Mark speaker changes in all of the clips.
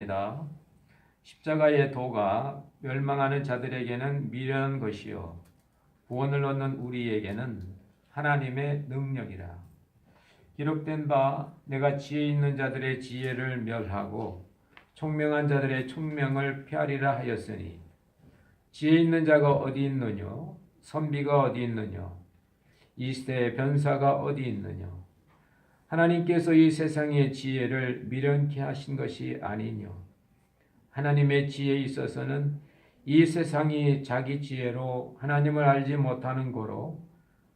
Speaker 1: 입니다. 십자가의 도가 멸망하는 자들에게는 미련한 것이요 구원을 얻는 우리에게는 하나님의 능력이라. 기록된 바 내가 지혜 있는 자들의 지혜를 멸하고 총명한 자들의 총명을 폐하리라 하였으니 지혜 있는 자가 어디 있느뇨? 선비가 어디 있느뇨? 이 시대의 변사가 어디 있느뇨? 하나님께서 이 세상의 지혜를 미련케 하신 것이 아니뇨. 하나님의 지혜에 있어서는 이 세상이 자기 지혜로 하나님을 알지 못하는 고로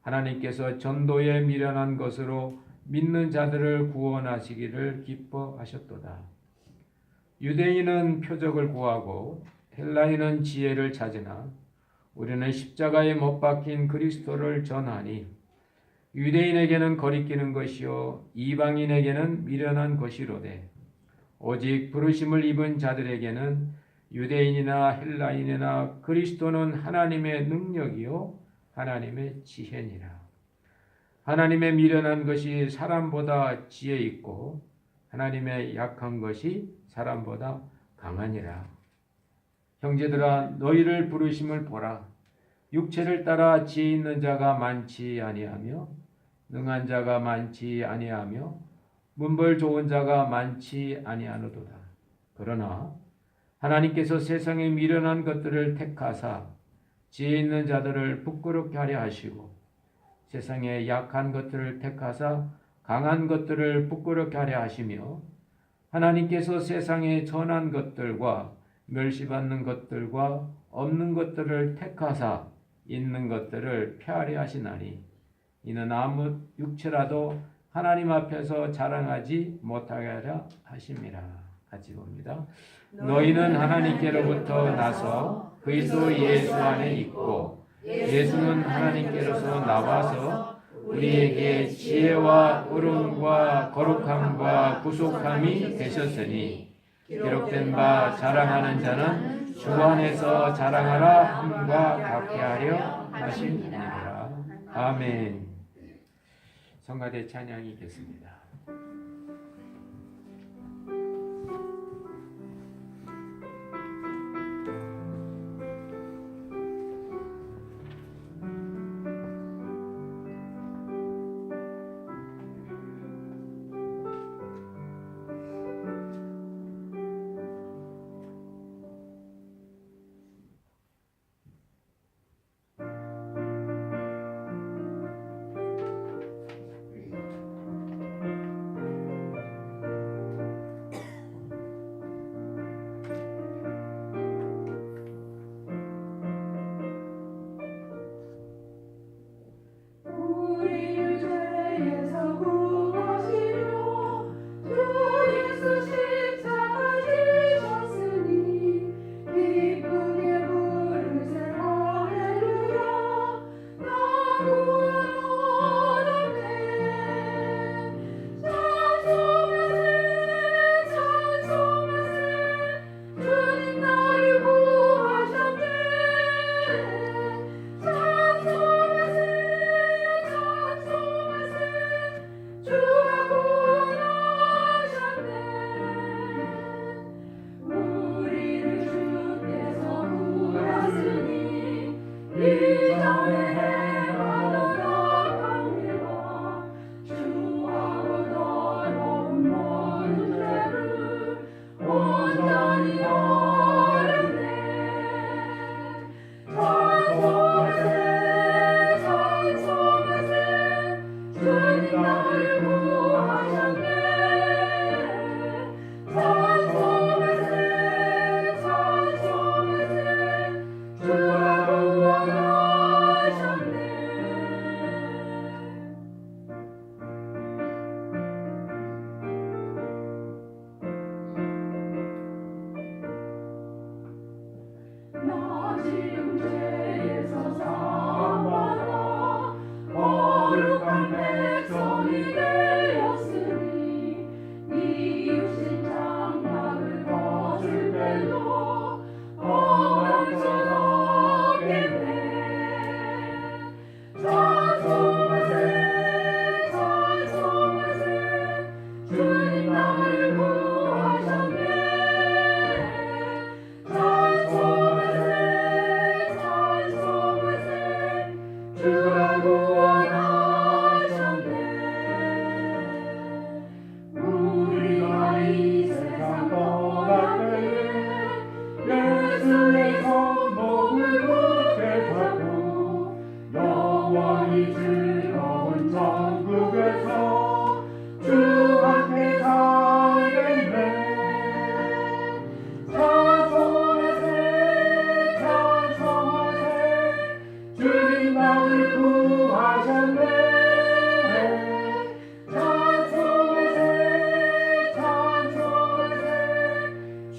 Speaker 1: 하나님께서 전도에 미련한 것으로 믿는 자들을 구원하시기를 기뻐하셨도다. 유대인은 표적을 구하고 헬라인은 지혜를 찾으나 우리는 십자가에 못 박힌 그리스도를 전하니 유대인에게는 거리끼는 것이요 이방인에게는 미련한 것이로되 오직 부르심을 입은 자들에게는 유대인이나 헬라인이나 그리스도는 하나님의 능력이요 하나님의 지혜니라. 하나님의 미련한 것이 사람보다 지혜 있고 하나님의 약한 것이 사람보다 강하니라. 형제들아 너희를 부르심을 보라. 육체를 따라 지혜 있는 자가 많지 아니하며 능한 자가 많지 아니하며 문벌 좋은 자가 많지 아니하노도다. 그러나 하나님께서 세상에 미련한 것들을 택하사 지혜 있는 자들을 부끄럽게 하려 하시고 세상에 약한 것들을 택하사 강한 것들을 부끄럽게 하려 하시며 하나님께서 세상에 전한 것들과 멸시받는 것들과 없는 것들을 택하사 있는 것들을 폐하려 하시나니 이는 아무 육체라도 하나님 앞에서 자랑하지 못하게 하려 하심이라. 같이 봅니다. 너희는 하나님께로부터 나서 그리스도 예수 안에 있고 예수는 하나님께로서 나와서 우리에게 지혜와 의로움과 거룩함과 구속함이 되셨으니 기록된 바 자랑하는 자는 주 안에서 자랑하라 함과 같게 하려 하심이니라. 아멘. 성가대 찬양이 있겠습니다.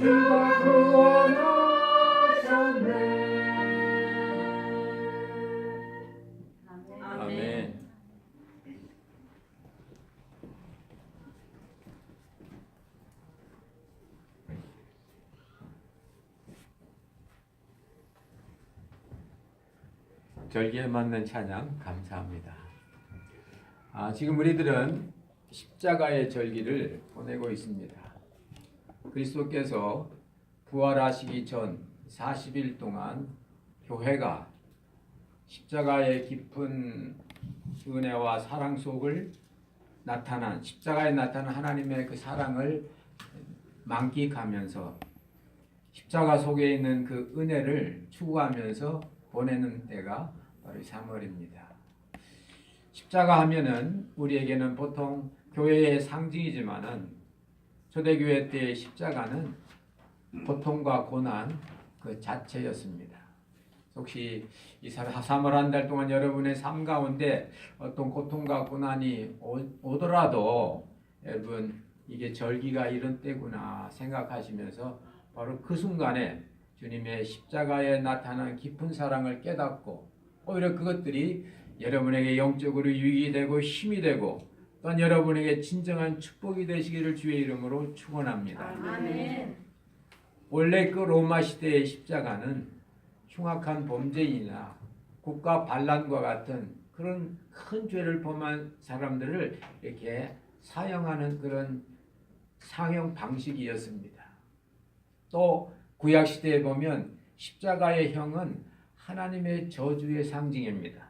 Speaker 1: 주가 구원하셨네.
Speaker 2: 아멘.
Speaker 1: 절기에 맞는 찬양 감사합니다. 지금 우리들은 십자가의 절기를 보내고 있습니다. 그리스도께서 부활하시기 전 40일 동안 교회가 십자가의 깊은 은혜와 사랑 속을 십자가에 나타난 하나님의 그 사랑을 만끽하면서 십자가 속에 있는 그 은혜를 추구하면서 보내는 때가 바로 3월입니다. 십자가 하면은 우리에게는 보통 교회의 상징이지만은 초대교회 때의 십자가는 고통과 고난 그 자체였습니다. 혹시 이 3월 한 달 동안 여러분의 삶 가운데 어떤 고통과 고난이 오더라도 여러분 이게 절기가 이런 때구나 생각하시면서 바로 그 순간에 주님의 십자가에 나타난 깊은 사랑을 깨닫고 오히려 그것들이 여러분에게 영적으로 유익이 되고 힘이 되고 또한 여러분에게 진정한 축복이 되시기를 주의 이름으로 축원합니다.
Speaker 3: 아멘.
Speaker 1: 원래 그 로마 시대의 십자가는 흉악한 범죄인이나 국가 반란과 같은 그런 큰 죄를 범한 사람들을 이렇게 사형하는 그런 상형 방식이었습니다. 또 구약 시대에 보면 십자가의 형은 하나님의 저주의 상징입니다.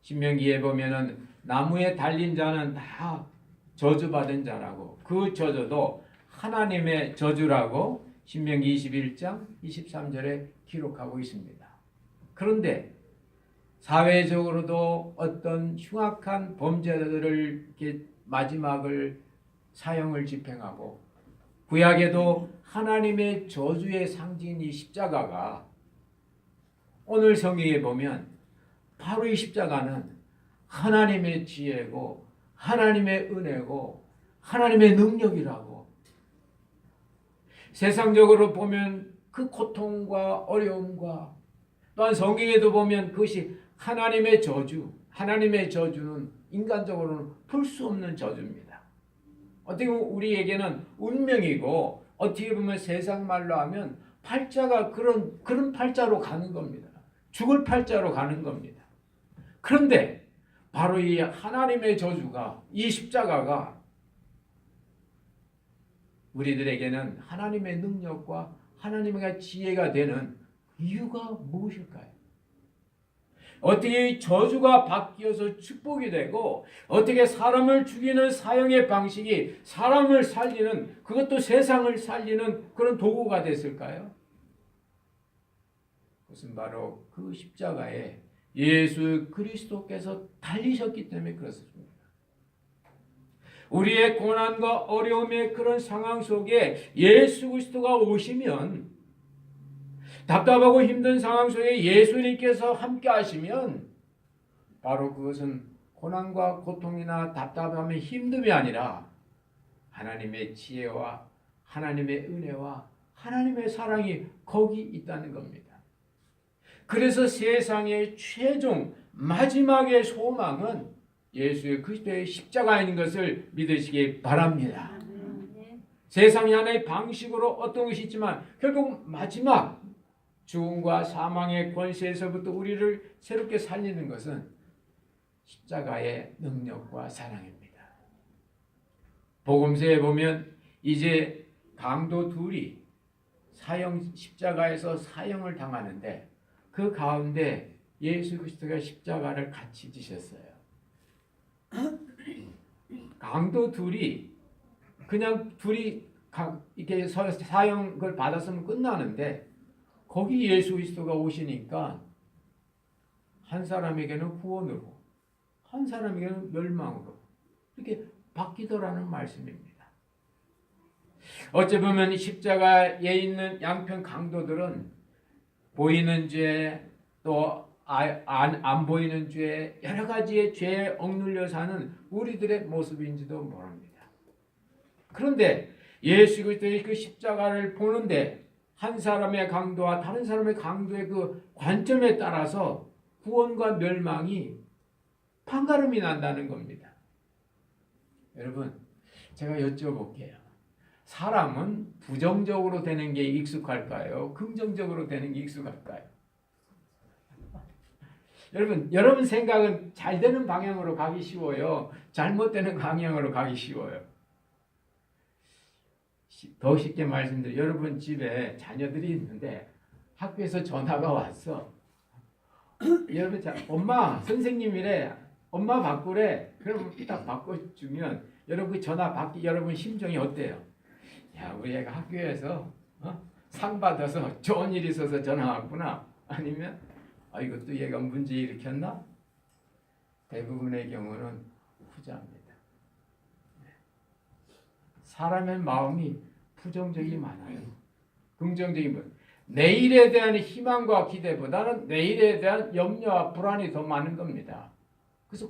Speaker 1: 신명기에 보면은 나무에 달린 자는 다 저주받은 자라고 그 저주도 하나님의 저주라고 신명기 21장 23절에 기록하고 있습니다. 그런데 사회적으로도 어떤 흉악한 범죄자들을 이렇게 마지막을 사형을 집행하고 구약에도 하나님의 저주의 상징인 이 십자가가 오늘 성경에 보면 바로 이 십자가는 하나님의 지혜고 하나님의 은혜고 하나님의 능력이라고 세상적으로 보면 그 고통과 어려움과 또한 성경에도 보면 그것이 하나님의 저주, 하나님의 저주는 인간적으로는 풀 수 없는 저주입니다. 어떻게 보면 우리에게는 운명이고 어떻게 보면 세상 말로 하면 팔자가 그런 팔자로 가는 겁니다. 죽을 팔자로 가는 겁니다. 그런데 바로 이 하나님의 저주가 이 십자가가 우리들에게는 하나님의 능력과 하나님의 지혜가 되는 이유가 무엇일까요? 어떻게 저주가 바뀌어서 축복이 되고 어떻게 사람을 죽이는 사형의 방식이 사람을 살리는 그것도 세상을 살리는 그런 도구가 됐을까요? 그것은 바로 그 십자가에 예수 그리스도께서 달리셨기 때문에 그렇습니다. 우리의 고난과 어려움의 그런 상황 속에 예수 그리스도가 오시면 답답하고 힘든 상황 속에 예수님께서 함께 하시면 바로 그것은 고난과 고통이나 답답함의 힘듦이 아니라 하나님의 지혜와 하나님의 은혜와 하나님의 사랑이 거기 있다는 겁니다. 그래서 세상의 최종 마지막의 소망은 예수 그리스도의 십자가인 것을 믿으시기 바랍니다. 세상이 하나의 방식으로 어떤 것이 있지만 결국 마지막 죽음과 사망의 권세에서부터 우리를 새롭게 살리는 것은 십자가의 능력과 사랑입니다. 복음서에 보면 이제 강도 둘이 십자가에서 사형을 당하는데 그 가운데 예수 그리스도가 십자가를 같이 지셨어요. 강도 둘이 그냥 이렇게 사형을 받았으면 끝나는데 거기 예수 그리스도가 오시니까 한 사람에게는 구원으로 한 사람에게는 멸망으로 이렇게 바뀌더라는 말씀입니다. 어찌 보면 십자가에 있는 양편 강도들은 보이는 죄 또 안 보이는 죄 여러 가지의 죄에 억눌려 사는 우리들의 모습인지도 모릅니다. 그런데 예수 그리스도의 그 십자가를 보는데 한 사람의 강도와 다른 사람의 강도의 그 관점에 따라서 구원과 멸망이 판가름이 난다는 겁니다. 여러분, 제가 여쭤볼게요. 사람은 부정적으로 되는 게 익숙할까요? 긍정적으로 되는 게 익숙할까요? 여러분 생각은 잘 되는 방향으로 가기 쉬워요? 잘못되는 방향으로 가기 쉬워요? 더 쉽게 말씀드려, 여러분 집에 자녀들이 있는데 학교에서 전화가 왔어. 여러분, 엄마 선생님이래, 엄마 바꾸래. 그럼 딱 바꿔주면 여러분 그 전화 받기 여러분 심정이 어때요? 야, 우리 애가 학교에서 상 받아서 좋은 일이 있어서 전화 왔구나. 아니면 이것도 얘가 문제 일으켰나? 대부분의 경우는 후자입니다. 사람의 마음이 부정적이 많아요. 긍정적인 것. 내일에 대한 희망과 기대보다는 내일에 대한 염려와 불안이 더 많은 겁니다. 그래서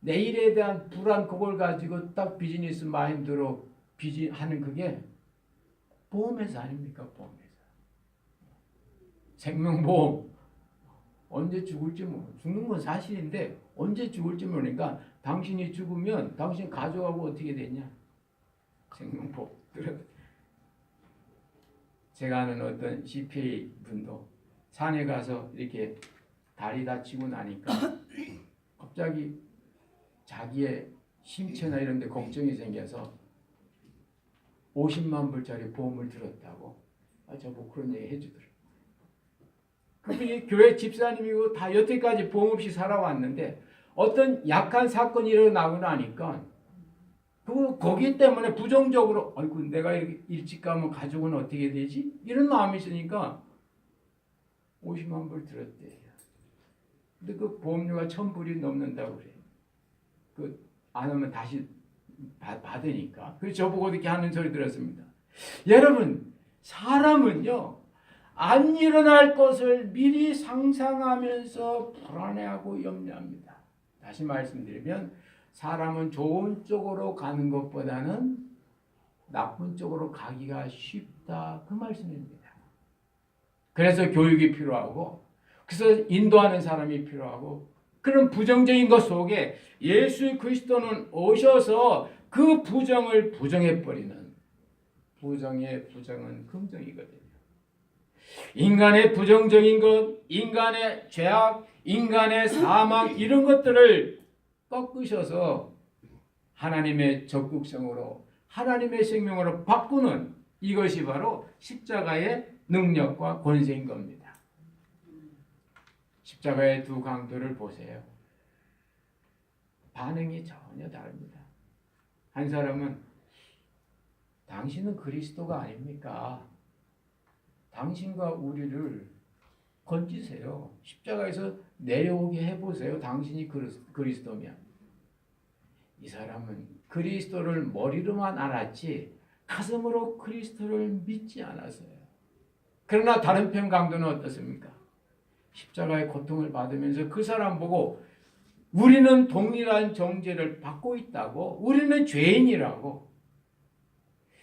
Speaker 1: 내일에 대한 불안, 그걸 가지고 딱 비즈니스 마인드로 하는 그게 보험회사 아닙니까? 보험회사. 생명보험. 언제 죽을지 죽는 건 사실인데 언제 죽을지 모르니까 당신이 죽으면 당신 가족하고 어떻게 되냐? 생명보험. 제가 아는 어떤 CPA 분도 산에 가서 이렇게 다리 다치고 나니까 갑자기 자기의 신체나 이런 데 걱정이 생겨서 50만 불짜리 보험을 들었다고 저보고 그런 얘기 해주더라고요. 그분이 교회 집사님이고 다 여태까지 보험 없이 살아왔는데 어떤 약한 사건이 일어나고 나니까 거기 때문에 부정적으로 아이고 내가 이렇게 일찍 가면 가족은 어떻게 되지? 이런 마음이 있으니까 50만 불 들었대요. 근데 그 보험료가 1,000불이 넘는다고 그래요. 안 하면 다시 받으니까. 그래서 저보고 이렇게 하는 소리 들었습니다. 여러분, 사람은요, 안 일어날 것을 미리 상상하면서 불안해하고 염려합니다. 다시 말씀드리면 사람은 좋은 쪽으로 가는 것보다는 나쁜 쪽으로 가기가 쉽다. 그 말씀입니다. 그래서 교육이 필요하고, 그래서 인도하는 사람이 필요하고, 그런 부정적인 것 속에 예수 그리스도는 오셔서 그 부정을 부정해버리는, 부정의 부정은 긍정이거든요. 인간의 부정적인 것, 인간의 죄악, 인간의 사망, 이런 것들을 꺾으셔서 하나님의 적극성으로, 하나님의 생명으로 바꾸는, 이것이 바로 십자가의 능력과 권세인 겁니다. 십자가의 두 강도를 보세요. 반응이 전혀 다릅니다. 한 사람은 당신은 그리스도가 아닙니까? 당신과 우리를 건지세요. 십자가에서 내려오게 해보세요. 당신이 그리스도면. 이 사람은 그리스도를 머리로만 알았지 가슴으로 그리스도를 믿지 않았어요. 그러나 다른 편 강도는 어떻습니까? 십자가의 고통을 받으면서 그 사람 보고 우리는 동일한 정죄를 받고 있다고, 우리는 죄인이라고.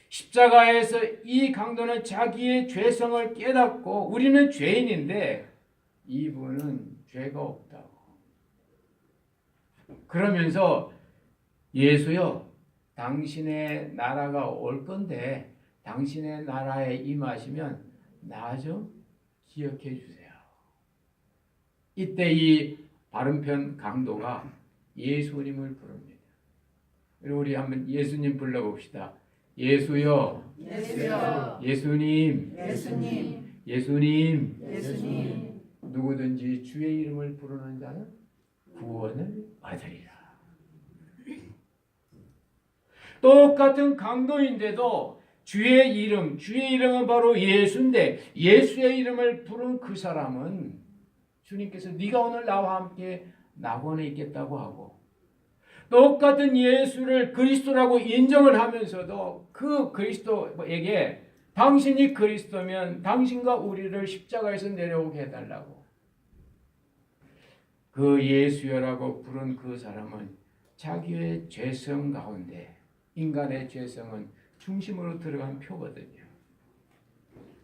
Speaker 1: 십자가에서 이 강도는 자기의 죄성을 깨닫고 우리는 죄인인데 이분은 죄가 없다고. 그러면서 예수여, 당신의 나라가 올 건데 당신의 나라에 임하시면 나 좀 기억해 주세요. 이때 이 바른편 강도가 예수님을 부릅니다. 우리 한번 예수님 불러봅시다. 예수여,
Speaker 2: 예수여,
Speaker 1: 예수님,
Speaker 2: 예수님,
Speaker 1: 예수님.
Speaker 2: 예수님.
Speaker 1: 누구든지 주의 이름을 부르는 자는 구원을 받으리라. 똑같은 강도인데도 주의 이름은 바로 예수인데 예수의 이름을 부른 그 사람은 주님께서 네가 오늘 나와 함께 낙원에 있겠다고 하고, 똑같은 예수를 그리스도라고 인정을 하면서도 그 그리스도에게 당신이 그리스도면 당신과 우리를 십자가에서 내려오게 해달라고, 그 예수여라고 부른 그 사람은 자기의 죄성 가운데, 인간의 죄성은 중심으로 들어간 표거든요.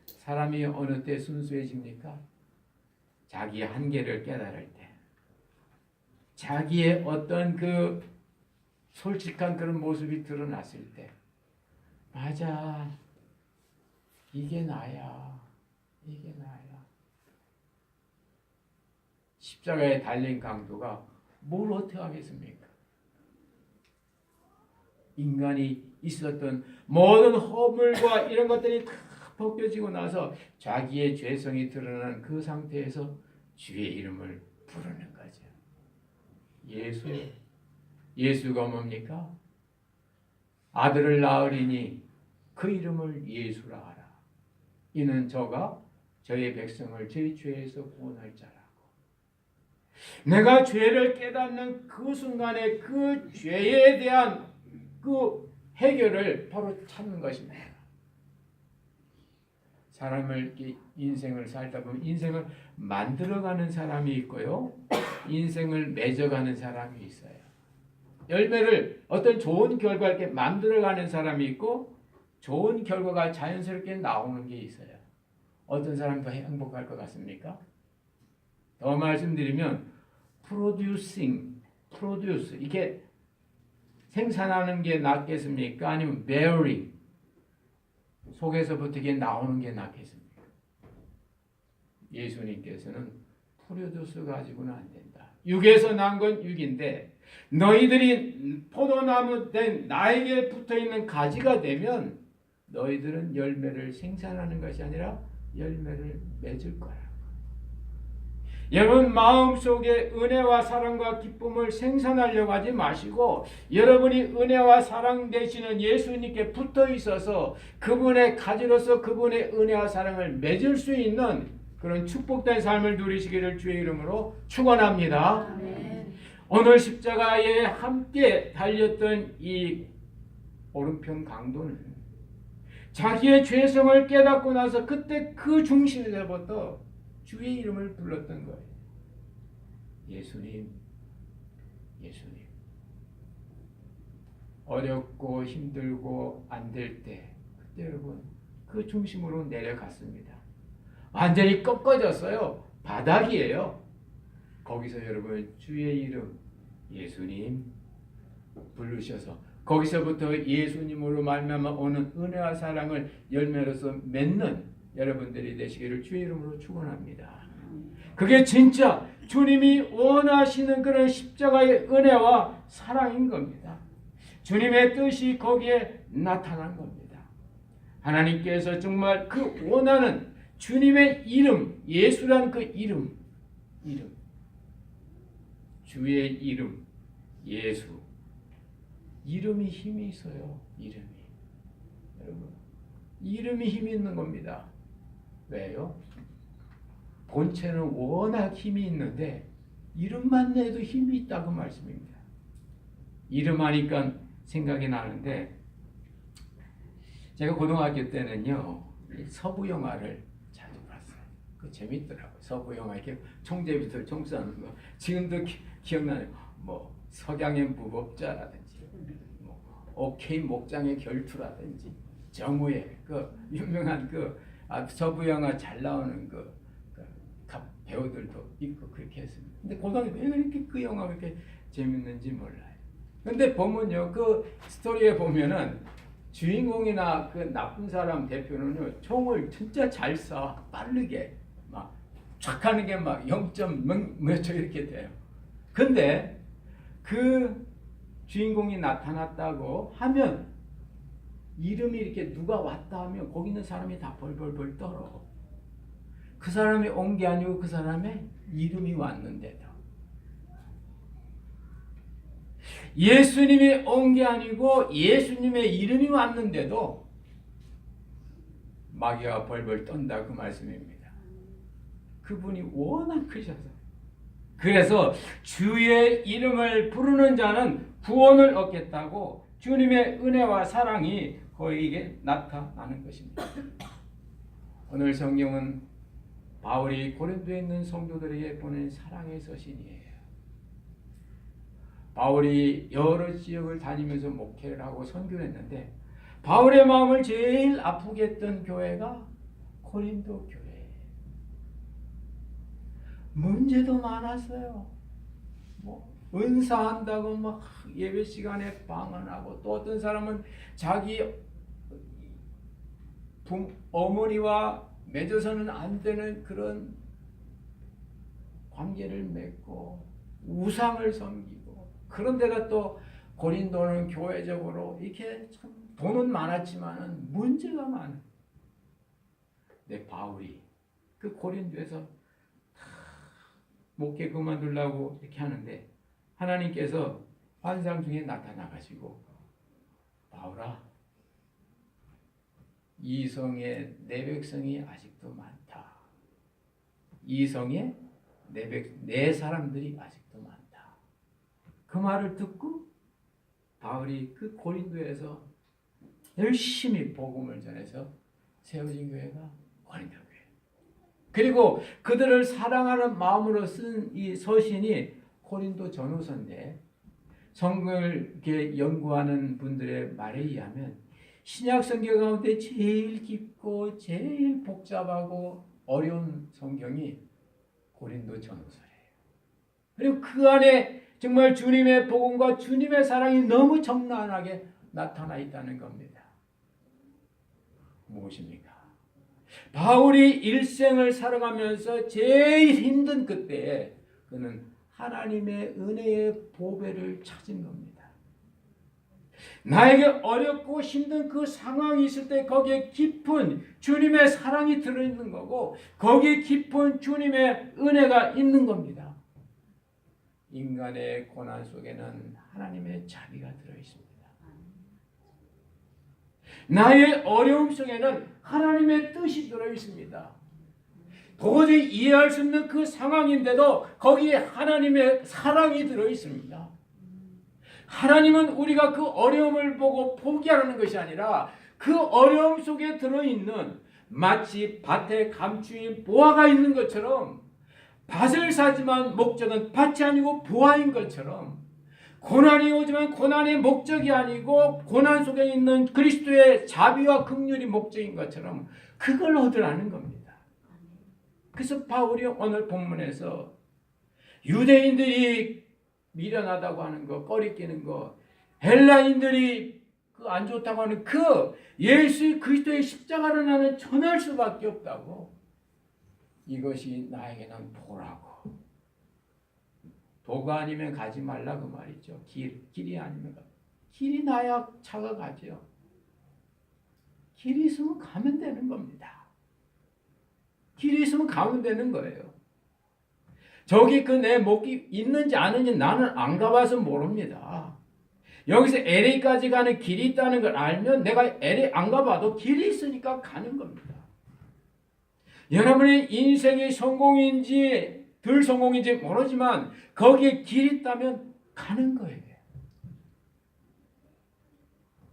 Speaker 1: 사람이 어느 때 순수해집니까? 자기의 한계를 깨달을 때, 자기의 어떤 그 솔직한 그런 모습이 드러났을 때, 맞아, 이게 나야, 이게 나야. 십자가에 달린 강도가 뭘 어떻게 하겠습니까? 인간이 있었던 모든 허물과 이런 것들이 다 벗겨지고 나서 자기의 죄성이 드러나는 그 상태에서 주의 이름을 부르는 거죠. 예수가 뭡니까? 아들을 낳으리니 그 이름을 예수라 하라. 이는 저가 저의 백성을 저희 죄에서 구원할 자라고. 내가 죄를 깨닫는 그 순간에 그 죄에 대한 그 해결을 바로 찾는 것입니다. 사람을 인생을 살다 보면 인생을 만들어가는 사람이 있고요, 인생을 맺어가는 사람이 있어요. 열매를 어떤 좋은 결과를 이렇게 만들어가는 사람이 있고, 좋은 결과가 자연스럽게 나오는 게 있어요. 어떤 사람이 더 행복할 것 같습니까? 더 말씀드리면 produce 이게 생산하는 게 낫겠습니까? 아니면 bearing 속에서부터 이게 나오는 게 낫겠습니까? 예수님께서는 produce 가지고는 안 된다. 육에서 난 건 육인데 너희들이 포도나무 된 나에게 붙어있는 가지가 되면 너희들은 열매를 생산하는 것이 아니라 열매를 맺을 거라. 여러분 마음속에 은혜와 사랑과 기쁨을 생산하려고 하지 마시고, 여러분이 은혜와 사랑 되시는 예수님께 붙어 있어서 그분의 가지로서 그분의 은혜와 사랑을 맺을 수 있는 그런 축복된 삶을 누리시기를 주의 이름으로 축원합니다.
Speaker 2: 아멘.
Speaker 1: 오늘 십자가에 함께 달렸던 이 오른편 강도는 자기의 죄성을 깨닫고 나서 그때 그 중심에서부터 주의 이름을 불렀던 거예요. 예수님, 예수님. 어렵고 힘들고 안 될 때, 그때 여러분 그 중심으로 내려갔습니다. 완전히 꺾어졌어요. 바닥이에요. 거기서 여러분 주의 이름 예수님 부르셔서 거기서부터 예수님으로 말미암아 오는 은혜와 사랑을 열매로서 맺는 여러분들이 되시기를 주의 이름으로 축원합니다. 그게 진짜 주님이 원하시는 그런 십자가의 은혜와 사랑인 겁니다. 주님의 뜻이 거기에 나타난 겁니다. 하나님께서 정말 그 원하는 주님의 이름, 예수라는 그 이름, 주의 이름, 예수. 이름이 힘이 있어요. 이름이. 여러분, 이름이 힘이 있는 겁니다. 왜요? 본체는 워낙 힘이 있는데 이름만 내도 힘이 있다고 말씀입니다. 이름 하니까 생각이 나는데, 제가 고등학교 때는요 서부 영화를 자주 봤어요. 그 재밌더라고요. 서부 영화 이렇게 총제비들 총 쏘는 거 지금도 기억나요. 뭐 석양의 무법자라든지, 뭐 오케이 목장의 결투라든지, 정우의 그 유명한 그 서부 영화 잘 나오는 그 배우들도 있고 그렇게 했습니다. 근데 고등학교 왜 이렇게 그 영화가 이렇게 재밌는지 몰라요. 근데 보면요, 그 스토리에 보면은 주인공이나 그 나쁜 사람 대표는요 총을 진짜 잘 쏴, 빠르게 막 촥 하는 게 막 0.몇 초 이렇게 돼요. 근데 그 주인공이 나타났다고 하면 이름이 이렇게 누가 왔다 하면 거기 있는 사람이 다 벌벌벌 떨어. 그 사람이 온 게 아니고 그 사람의 이름이 왔는데도, 예수님이 온 게 아니고 예수님의 이름이 왔는데도 마귀가 벌벌 떤다 그 말씀입니다. 그분이 워낙 크셔서. 그래서 주의 이름을 부르는 자는 구원을 얻겠다고 주님의 은혜와 사랑이 그에게 나타나는 것입니다. 오늘 성경은 바울이 고린도에 있는 성도들에게 보낸 사랑의 서신이에요. 바울이 여러 지역을 다니면서 목회를 하고 선교를 했는데 바울의 마음을 제일 아프게 했던 교회가 고린도 교회. 문제도 많았어요. 뭐 은사한다고 막 예배 시간에 방언하고, 또 어떤 사람은 자기 어머니와 맺어서는 안 되는 그런 관계를 맺고 우상을 섬기고, 그런데다 또 고린도는 교회적으로 이렇게 참 돈은 많았지만은 문제가 많아. 내 바울이 그 고린도에서 목회 그만두려고 이렇게 하는데 하나님께서 환상 중에 나타나가지고, 바울아, 이성의 내 백성이 아직도 많다. 이성의 내 사람들이 아직도 많다. 그 말을 듣고 바울이 그 고린도에서 열심히 복음을 전해서 세워진 교회가 고린도 교회. 그리고 그들을 사랑하는 마음으로 쓴 이 서신이 고린도 전후서인데, 성경을 이렇게 연구하는 분들의 말에 의하면 신약 성경 가운데 제일 깊고 제일 복잡하고 어려운 성경이 고린도 전후서예요. 그리고 그 안에 정말 주님의 복음과 주님의 사랑이 너무 적나라하게 나타나 있다는 겁니다. 무엇입니까? 바울이 일생을 살아가면서 제일 힘든 그때에 그는 하나님의 은혜의 보배를 찾은 겁니다. 나에게 어렵고 힘든 그 상황이 있을 때 거기에 깊은 주님의 사랑이 들어있는 거고, 거기에 깊은 주님의 은혜가 있는 겁니다. 인간의 고난 속에는 하나님의 자비가 들어있습니다. 나의 어려움 속에는 하나님의 뜻이 들어있습니다. 도저히 이해할 수 없는 그 상황인데도 거기에 하나님의 사랑이 들어있습니다. 하나님은 우리가 그 어려움을 보고 포기하는 것이 아니라 그 어려움 속에 들어있는, 마치 밭에 감추인 보화가 있는 것처럼, 밭을 사지만 목적은 밭이 아니고 보화인 것처럼, 고난이 오지만 고난의 목적이 아니고 고난 속에 있는 그리스도의 자비와 긍휼이 목적인 것처럼 그걸 얻으라는 겁니다. 그래서 바울이 오늘 본문에서 유대인들이 미련하다고 하는 거, 꺼리끼는 거, 헬라인들이 그 안 좋다고 하는 그 예수 그리스도의 십자가를 나는 전할 수밖에 없다고, 이것이 나에게는 도라고. 도가 아니면 가지 말라 그 말이죠. 길이 아니면 길이 나야 차가 가죠. 길이 있으면 가면 되는 겁니다. 길이 있으면 가면 되는 거예요. 저기 그 내 목이 있는지 아는지 나는 안 가봐서 모릅니다. 여기서 LA까지 가는 길이 있다는 걸 알면 내가 LA 안 가봐도 길이 있으니까 가는 겁니다. 여러분의 인생이 성공인지 덜 성공인지 모르지만 거기에 길이 있다면 가는 거예요.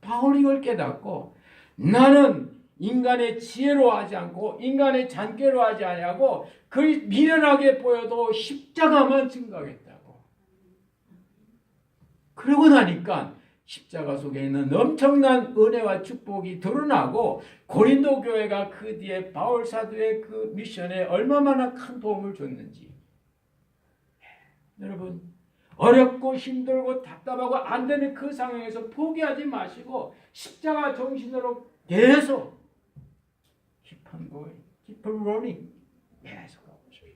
Speaker 1: 바울이 이걸 깨닫고, 나는 인간의 지혜로 하지 않고 인간의 잔꾀로 하지 아니하고 그 미련하게 보여도 십자가만 증거하겠다고. 그러고 나니까 십자가 속에 있는 엄청난 은혜와 축복이 드러나고, 고린도 교회가 그 뒤에 바울 사도의 그 미션에 얼마나 큰 도움을 줬는지. 여러분, 어렵고 힘들고 답답하고 안 되는 그 상황에서 포기하지 마시고 십자가 정신으로 계속 keep on going, keep on running, 계속 가고 싶어요.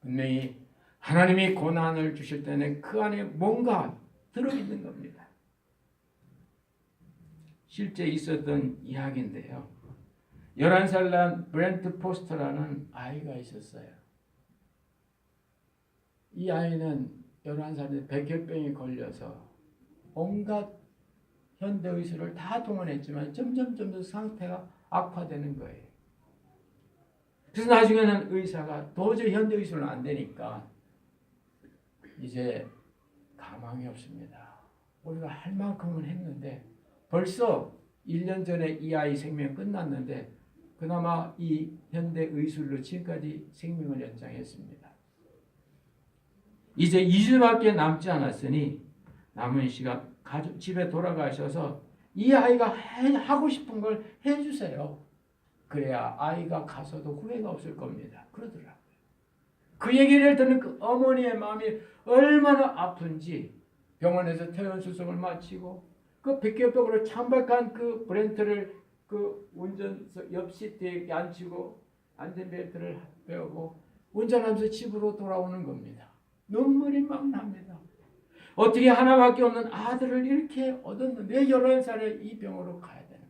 Speaker 1: 분명히 하나님이 고난을 주실 때는 그 안에 뭔가 들어있는 겁니다. 실제 있었던 이야기인데요. 11살 난 브렌트 포스터라는 아이가 있었어요. 이 아이는 11살에 백혈병이 걸려서 온갖 현대의술을 다 동원했지만 점점 상태가 악화되는 거예요. 그래서 나중에는 의사가 도저히 현대의술은 안 되니까 이제 가망이 없습니다. 우리가 할 만큼은 했는데 벌써 1년 전에 이 아이 생명 끝났는데 그나마 이 현대의술로 지금까지 생명을 연장했습니다. 이제 2주밖에 남지 않았으니 남은 시간 집에 돌아가셔서 이 아이가 하고 싶은 걸 해주세요. 그래야 아이가 가서도 후회가 없을 겁니다. 그러더라고요. 그 얘기를 듣는 그 어머니의 마음이 얼마나 아픈지 병원에서 퇴원 수속을 마치고 그 백혈병으로 창백한 그 브렌트를 그 운전석 옆 시트에 앉히고 안전벨트를 빼고 운전하면서 집으로 돌아오는 겁니다. 눈물이 막 납니다. 어떻게 하나밖에 없는 아들을 이렇게 얻었는데 왜 11살에 이 병으로 가야 되나.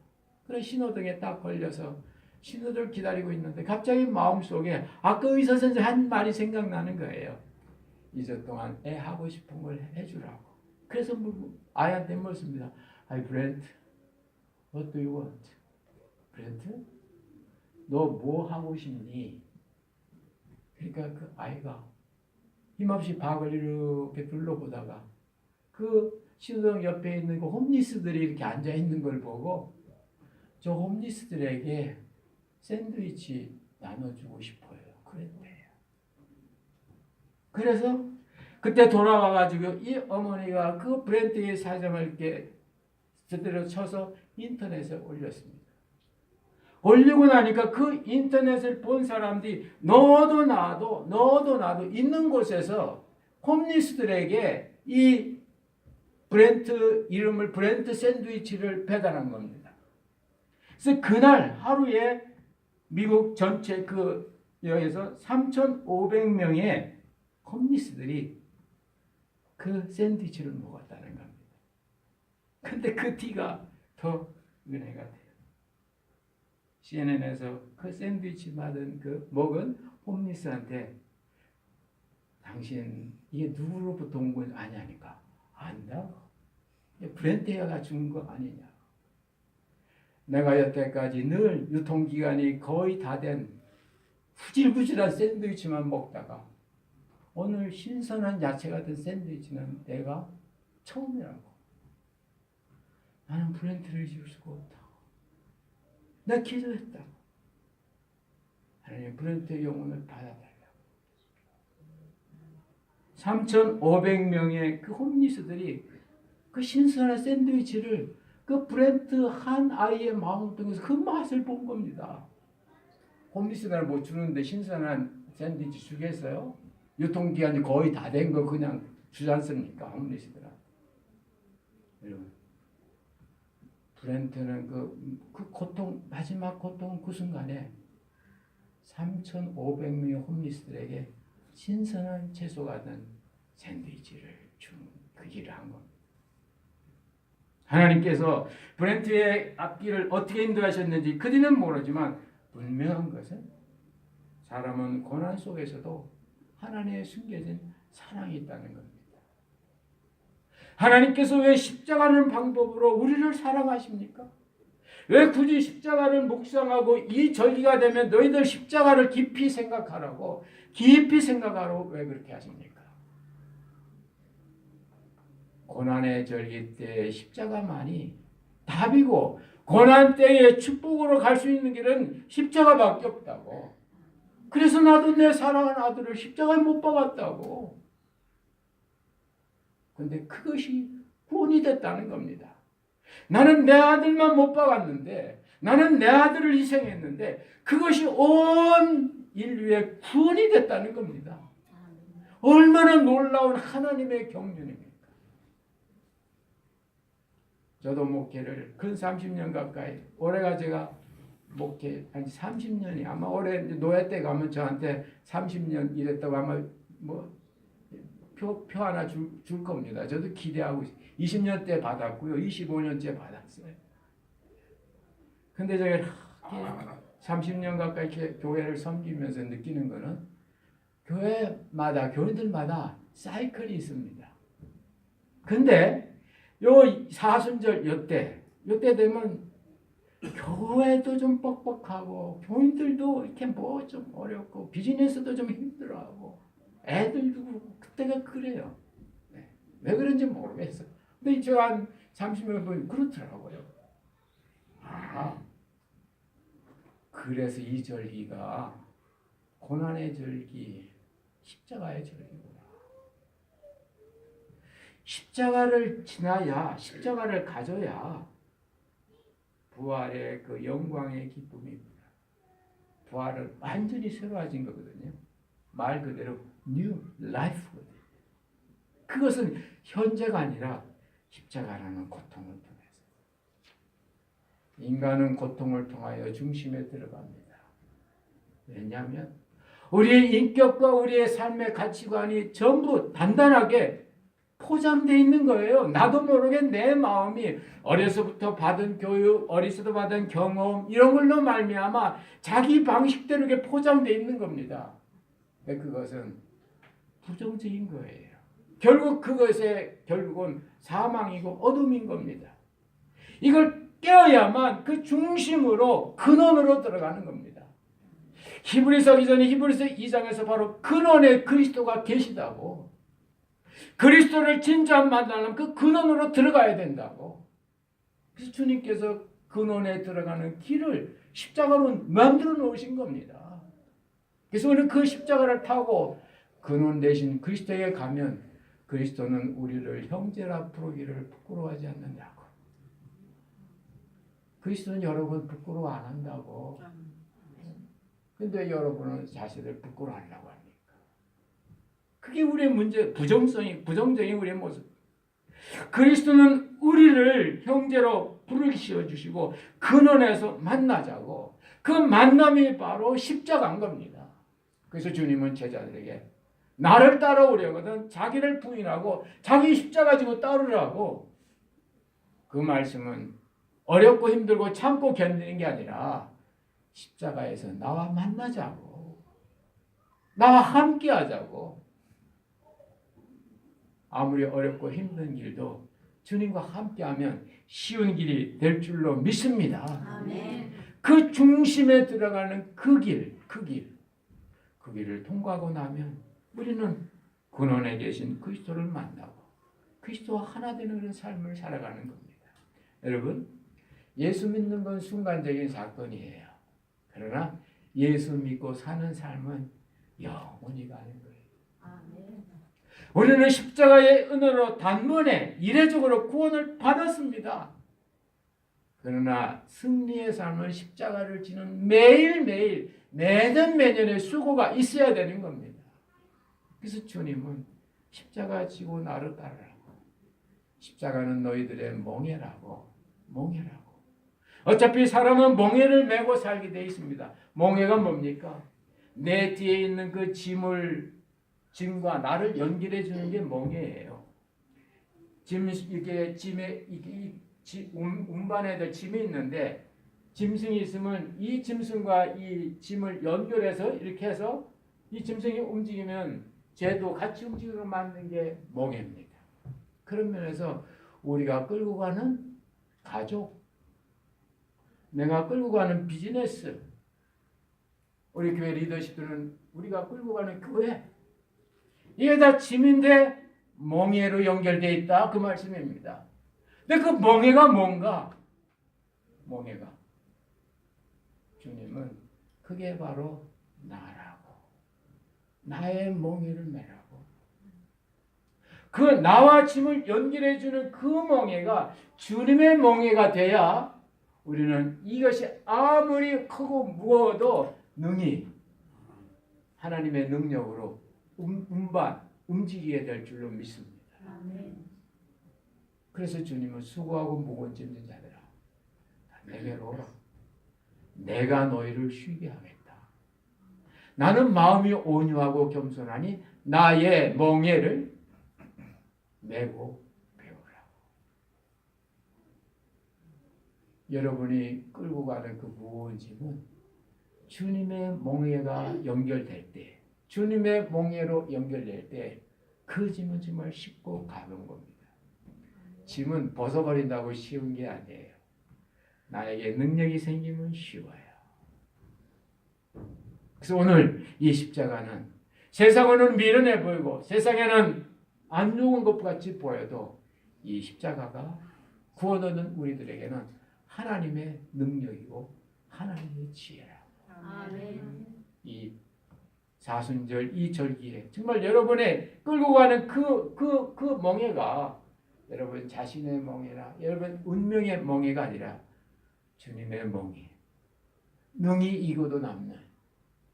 Speaker 1: 그래 신호등에 딱 걸려서 신호를 기다리고 있는데 갑자기 마음속에 아까 의사 선생님 한 말이 생각나는 거예요. 2주 동안 애 하고 싶은 걸 해주라고. 그래서 아이한테 묻습니다. Hi Brent, what do you want? 브렌트? 너 뭐 하고 싶니? 그러니까 그 아이가 힘없이 박을 이렇게 둘러보다가 그 신호등 옆에 있는 그 홈리스들이 이렇게 앉아 있는 걸 보고 저 홈리스들에게 샌드위치 나눠주고 싶어요. 그랬대요. 그래서 그때 돌아와가지고 이 어머니가 그 브랜드의 사정을 이렇게 제대로 쳐서 인터넷에 올렸습니다. 올리고 나니까 그 인터넷을 본 사람들이 너도 나도 있는 곳에서 홈리스들에게 이 브렌트 이름을 브렌트 샌드위치를 배달한 겁니다. 그래서 그날 하루에 미국 전체 그 여기서 3,500명의 홈리스들이 그 샌드위치를 먹었다는 겁니다. 근데 그 티가 더 은혜가 돼요. CNN에서 그 샌드위치 먹은 홈리스한테 당신 이게 누구로부터 온 건 아냐니까 안다고. 브렌트가 준 거 아니냐. 내가 여태까지 늘 유통기간이 거의 다 된 후질구질한 샌드위치만 먹다가 오늘 신선한 야채 같은 샌드위치는 내가 처음이라고. 나는 브렌트를 지울 수가 없다고. 내가 기도했다고. 하나님 브렌트의 영혼을 받아달라고. 3,500명의 그 홈리스들이 그 신선한 샌드위치를 그 브렌트 한 아이의 마음을 통해서 그 맛을 본 겁니다. 홈리스들은 뭐 주는데 신선한 샌드위치 주겠어요? 유통기한이 거의 다 된 거 그냥 주지 않습니까? 홈리스들은. 여러분, 브렌트는 그 고통, 마지막 고통 그 순간에 3,500명의 홈리스들에게 신선한 채소 같은 샌드위치를 준 그 일을 한 겁니다. 하나님께서 브렌트의 앞길을 어떻게 인도하셨는지 그들은 모르지만 분명한 것은 사람은 고난 속에서도 하나님의 숨겨진 사랑이 있다는 겁니다. 하나님께서 왜 십자가는 방법으로 우리를 사랑하십니까? 왜 굳이 십자가를 묵상하고 이 절기가 되면 너희들 십자가를 깊이 생각하라고 왜 그렇게 하십니까? 고난의 절기 때 십자가만이 답이고 고난 때에 축복으로 갈 수 있는 길은 십자가밖에 없다고. 그래서 나도 내 사랑하는 아들을 십자가에 못 박았다고. 근데 그것이 구원이 됐다는 겁니다. 나는 내 아들만 못 박았는데, 나는 내 아들을 희생했는데 그것이 온 인류의 구원이 됐다는 겁니다. 얼마나 놀라운 하나님의 경륜입니까? 저도 목회를 근 30년 가까이, 올해가 제가 목회 한 30년이, 아마 올해 노예 때 가면 저한테 30년 일했다고 아마 뭐 표 하나 줄 겁니다. 저도 기대하고 20년 때 받았고요. 25년째 받았어요. 근데 제가 30년 가까이 이렇게 교회를 섬기면서 느끼는 거는 교회들마다 사이클이 있습니다. 근데 요 사순절 요때 되면 교회도 좀 뻑뻑하고 교인들도 이렇게 뭐 좀 어렵고 비즈니스도 좀 힘들어하고 애들도 그렇고 그때가 그래요. 네. 왜 그런지 모르겠어요. 근데 저 한 30년 보니 그렇더라고요. 그래서 이 절기가 고난의 절기, 십자가의 절기구나. 십자가를 지나야, 십자가를 가져야 부활의 그 영광의 기쁨입니다. 부활은 완전히 새로워진 거거든요. 말 그대로 new life거든요. 그것은 현재가 아니라 십자가라는 고통을 통해서. 인간은 고통을 통하여 중심에 들어갑니다. 왜냐하면 우리의 인격과 우리의 삶의 가치관이 전부 단단하게 포장되어 있는 거예요. 나도 모르게 내 마음이 어려서부터 받은 교육, 어리서부터 받은 경험 이런 걸로 말미암아 자기 방식대로 이렇게 포장되어 있는 겁니다. 그것은 부정적인 거예요. 결국 그것의 결국은 사망이고 어둠인 겁니다. 이걸 깨어야만 그 중심으로 근원으로 들어가는 겁니다. 히브리서 기전에 히브리서 2장에서 바로 근원에 그리스도가 계시다고. 그리스도를 진짜 만나려면 그 근원으로 들어가야 된다고. 그래서 주님께서 근원에 들어가는 길을 십자가로 만들어 놓으신 겁니다. 그래서 우리는 그 십자가를 타고 근원 대신 그리스도에 가면 그리스도는 우리를 형제라 부르기를 부끄러워하지 않는다고. 그리스도는 여러분 부끄러워 안 한다고. 근데 여러분은 자신을 부끄러워하려고 합니까? 그게 우리의 문제, 부정적인 우리의 모습. 그리스도는 우리를 형제로 부르시어 주시고 근원에서 만나자고. 그 만남이 바로 십자가인 겁니다. 그래서 주님은 제자들에게 나를 따라오려거든 자기를 부인하고 자기 십자가 지고 따르라고. 그 말씀은 어렵고 힘들고 참고 견디는 게 아니라 십자가에서 나와 만나자고. 나와 함께 하자고. 아무리 어렵고 힘든 길도 주님과 함께하면 쉬운 길이 될 줄로 믿습니다.
Speaker 2: 아멘.
Speaker 1: 그 중심에 들어가는 그 길을 통과하고 나면 우리는 근원에 계신 그리스도를 만나고 그리스도와 하나 되는 그런 삶을 살아가는 겁니다. 여러분, 예수 믿는 건 순간적인 사건이에요. 그러나 예수 믿고 사는 삶은 영원히 가는 거예요.
Speaker 2: 아멘.
Speaker 1: 우리는 십자가의 은혜로 단번에 이례적으로 구원을 받았습니다. 그러나 승리의 삶은 십자가를 지는 매일매일 매년 매년의 수고가 있어야 되는 겁니다. 그래서 주님은 십자가 지고 나를 따르라고. 십자가는 너희들의 몽해라고. 어차피 사람은 몽해를 메고 살게 되어 있습니다. 몽해가 뭡니까? 내 뒤에 있는 그 짐과 나를 연결해 주는 게 몽해예요. 운반해야 될 짐이 있는데 짐승이 있으면 이 짐승과 이 짐을 연결해서 이렇게 해서 이 짐승이 움직이면 쟤도 같이 움직이게 만든 게 몽해입니다. 그런 면에서 우리가 끌고 가는 가족, 내가 끌고 가는 비즈니스, 우리 교회 리더십들은 우리가 끌고 가는 교회, 이게 다 짐인데 몽해로 연결되어 있다 그 말씀입니다. 근데 그 몽해가 뭔가? 몽해가 주님은 그게 바로 나라고. 나의 몽해를 메라고. 그 나와 짐을 연결해주는 그 몽해가 주님의 몽해가 돼야 우리는 이것이 아무리 크고 무거워도 능히 하나님의 능력으로 움직이게 될 줄로 믿습니다.
Speaker 2: 아멘.
Speaker 1: 그래서 주님은 수고하고 무거운 짐진 자들아 내게로 오라. 내가 너희를 쉬게 하겠다. 나는 마음이 온유하고 겸손하니 나의 멍에를 메고 배우라. 여러분이 끌고 가는 그 무거운 짐은 주님의 멍에가 연결될 때, 주님의 멍에로 연결될 때 그 짐은 정말 쉽고 가벼운 겁니다. 짐은 벗어버린다고 쉬운 게 아니에요. 나에게 능력이 생기면 쉬워요. 그래서 오늘 이 십자가는 세상으로는 미련해 보이고 세상에는 안 좋은 것 같이 보여도 이 십자가가 구원 얻는 우리들에게는 하나님의 능력이고 하나님의 지혜라.
Speaker 2: 아멘.
Speaker 1: 이 사순절 이 절기에 정말 여러분의 끌고 가는 그 멍에가 여러분 자신의 멍에나 여러분 운명의 멍에가 아니라 주님의 멍이 능히 이고도 남는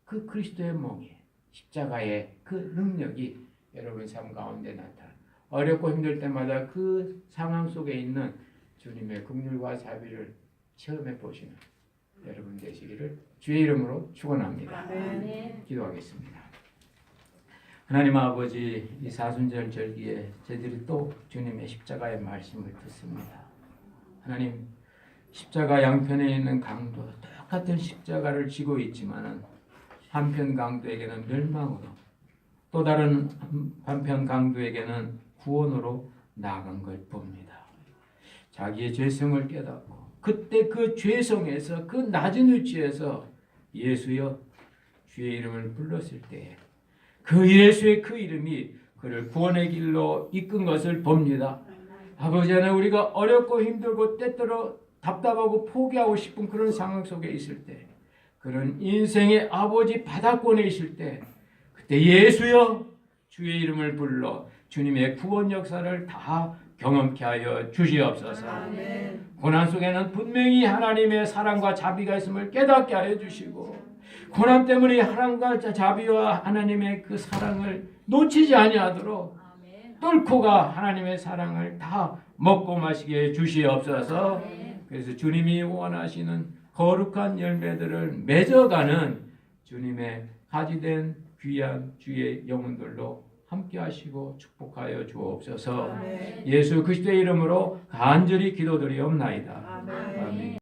Speaker 1: 그 그리스도의 멍이 십자가의 그 능력이 여러분 삶 가운데 나타나 어렵고 힘들 때마다 그 상황 속에 있는 주님의 긍휼과 자비를 체험해 보시는 여러분 되시기를 주의 이름으로 축원합니다.
Speaker 2: 아멘.
Speaker 1: 기도하겠습니다. 하나님 아버지, 이 사순절 절기에 저희들이 또 주님의 십자가의 말씀을 듣습니다. 하나님, 십자가 양편에 있는 강도 똑같은 십자가를 지고 있지만은 한편 강도에게는 멸망으로 또 다른 한편 강도에게는 구원으로 나아간 걸 봅니다. 자기의 죄성을 깨닫고 그때 그 죄성에서 그 낮은 위치에서 예수여 주의 이름을 불렀을 때 그 예수의 그 이름이 그를 구원의 길로 이끈 것을 봅니다. 아버지 하나님, 우리가 어렵고 힘들고 때때로 답답하고 포기하고 싶은 그런 상황 속에 있을 때, 그런 인생의 아버지 바닥권에 있을 때, 그때 예수여 주의 이름을 불러 주님의 구원 역사를 다 경험케 하여 주시옵소서.
Speaker 2: 아멘.
Speaker 1: 고난 속에는 분명히 하나님의 사랑과 자비가 있음을 깨닫게 하여 주시고, 고난 때문에 하나님과 자비와 하나님의 그 사랑을 놓치지 아니하도록
Speaker 2: 아멘.
Speaker 1: 뚫고 가 하나님의 사랑을 다 먹고 마시게 해 주시옵소서.
Speaker 2: 아멘.
Speaker 1: 그래서 주님이 원하시는 거룩한 열매들을 맺어가는 주님의 가지된 귀한 주의 영혼들로 함께 하시고 축복하여 주옵소서.
Speaker 2: 아멘.
Speaker 1: 예수 그리스도의 이름으로 간절히 기도드리옵나이다.
Speaker 2: 아멘.